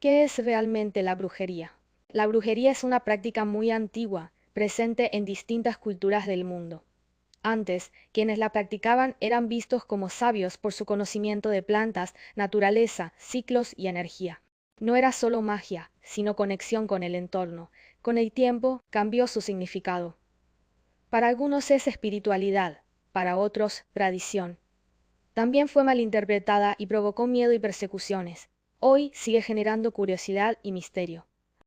¿Qué es realmente la brujería? La brujería es una práctica muy antigua, presente en distintas culturas del mundo. Antes, quienes la practicaban eran vistos como sabios por su conocimiento de plantas, naturaleza, ciclos y energía. No era solo magia, sino conexión con el entorno. Con el tiempo cambió su significado. Para algunos es espiritualidad, para otros tradición. También fue malinterpretada y provocó miedo y persecuciones. Hoy sigue generando curiosidad y misterio.